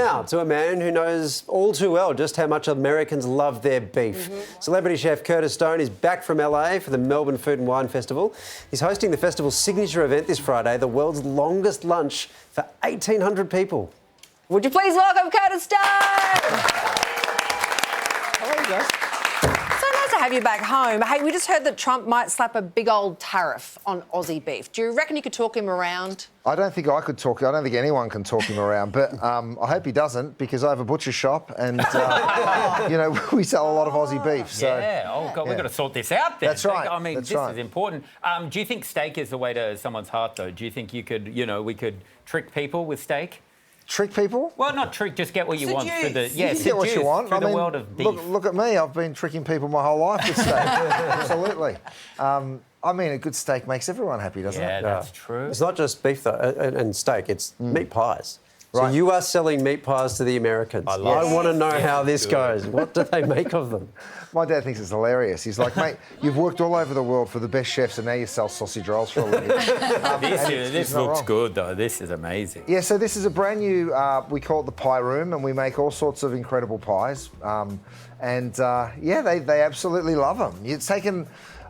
Now, to a man who knows all too well just how much Americans love their beef. Celebrity chef Curtis Stone is back from LA for the Melbourne Food and Wine Festival. He's hosting the festival's signature event this Friday, the world's longest lunch for 1,800 people. Would you please welcome Curtis Stone? Hello, guys. So nice to have you back home. Hey, we just heard that Trump might slap a big old tariff on Aussie beef. Do you reckon you could talk him around? I don't think I could talk. I don't think anyone can talk him around. But I hope he doesn't, because I have a butcher shop, and you know, we sell a lot of Aussie beef. So yeah. Oh God, we've got to sort this out then. That's right. I mean, That's this right. is important. Do you think steak is the way to someone's heart, though? Do you think you could, we could trick people with steak? Trick people? Well, not trick, just get what you want through the You can get what you want. through the world of beef. Look at me. I've been tricking people my whole life with steak. Absolutely. I mean, a good steak makes everyone happy, doesn't it? Yeah, that's true. It's not just beef though, and steak, it's meat pies. So Right. you are selling meat pies to the Americans. I want to know how this goes. What do they make of them? My dad thinks it's hilarious. He's like, mate, you've worked all over the world for the best chefs, and now you sell sausage rolls for a living. This looks good, though. This is amazing. Yeah, so this is a brand new, we call it the Pie Room, and we make all sorts of incredible pies. Yeah, they absolutely love them. It's taken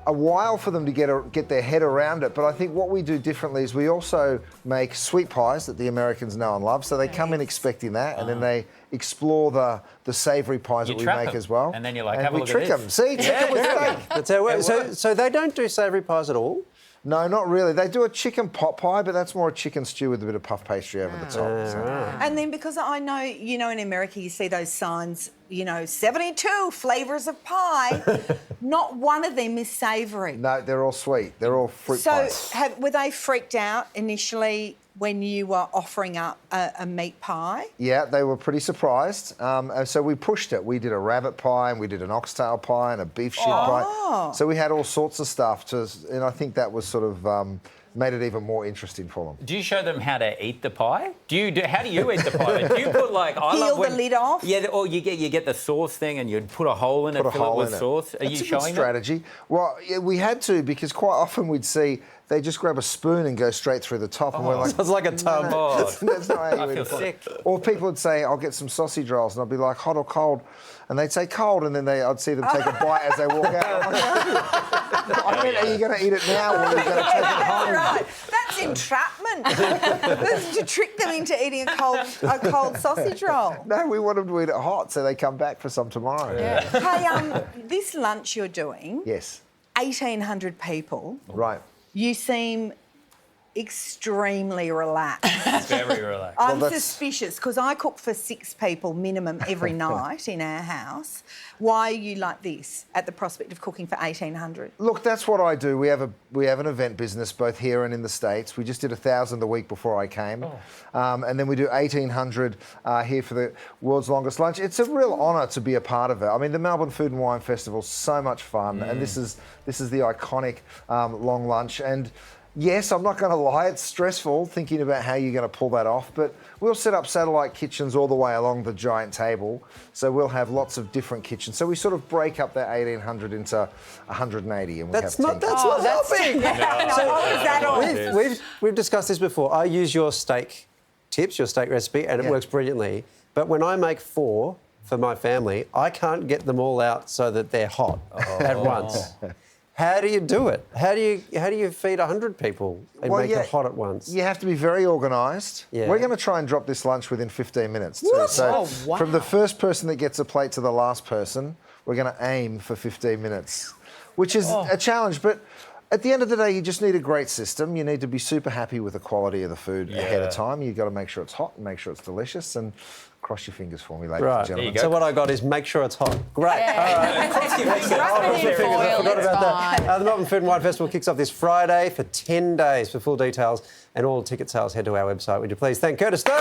a while for them to get their head around it, but I think what we do differently is we also make sweet pies that the Americans know and love. So they come in expecting that, and then they explore the savoury pies that we make as well. And then you're like, and have a we look trick at this. them. See, trick them with steak. That's how it works. So they don't do savoury pies at all? No, not really. They do a chicken pot pie, but that's more a chicken stew with a bit of puff pastry over the top. So. And then because I know, in America you see those signs, 72 flavours of pie. Not one of them is savoury. No, they're all sweet. They're all fruit pies. So were they freaked out initially when you were offering up a meat pie? Yeah, they were pretty surprised. So we pushed it. We did a rabbit pie, and we did an oxtail pie, and a beef shin pie. So we had all sorts of stuff, and I think that was sort of made it even more interesting for them. Do you show them how to eat the pie? How do you eat the pie? Do you put Peel the lid off? Yeah, or you get the sauce thing and you'd put a hole in it, fill it with sauce. Are you That's a showing good strategy. Well, yeah, we had to, because quite often we'd see they just grab a spoon and go straight through the top, and we're like, Sounds like a tub. that's not how you I eat feel a pie. sick. Or people would say, I'll get some sausage rolls, and I'd be like, hot or cold? And they'd say cold, and then I'd see them take a bite as they walk out. I'm like, I mean, are you going to eat it now, or are you going to take it home? Right. That's entrapment. That's to trick them into eating a cold sausage roll. No, we want them to eat it hot, so they come back for some tomorrow. Yeah. Hey, this lunch you're doing, Yes. 1,800 people. Right. You seem extremely relaxed. Very relaxed. I'm suspicious because I cook for 6 people minimum every night in our house. Why are you like this at the prospect of cooking for 1,800? Look, that's what I do. We have an event business both here and in the States. We just did 1,000 the week before I came. And then we do 1,800 here for the world's longest lunch. It's a real honour to be a part of it. I mean, the Melbourne Food and Wine Festival is so much fun, and this is the iconic long lunch. And yes, I'm not going to lie, it's stressful thinking about how you're going to pull that off, but we'll set up satellite kitchens all the way along the giant table, so we'll have lots of different kitchens. So we sort of break up that 1,800 into 180, and we have 10. That's not helping. We've discussed this before. I use your steak tips, your steak recipe, and it works brilliantly. But when I make 4 for my family, I can't get them all out so that they're hot at once. How do you do it? How do you feed 100 people and make it hot at once? You have to be very organised. Yeah. We're going to try and drop this lunch within 15 minutes. Too. What? So Oh, wow. from the first person that gets a plate to the last person, we're going to aim for 15 minutes, which is a challenge. But at the end of the day, you just need a great system. You need to be super happy with the quality of the food ahead of time. You've got to make sure it's hot and make sure it's delicious. And cross your fingers for me, ladies and gentlemen. So what I got is make sure it's hot. Great. Yeah. All right. Cross your fingers. I forgot about that. The Melbourne Food and Wine Festival kicks off this Friday for 10 days. For full details and all ticket sales, head to our website. Would you please thank Curtis Stone?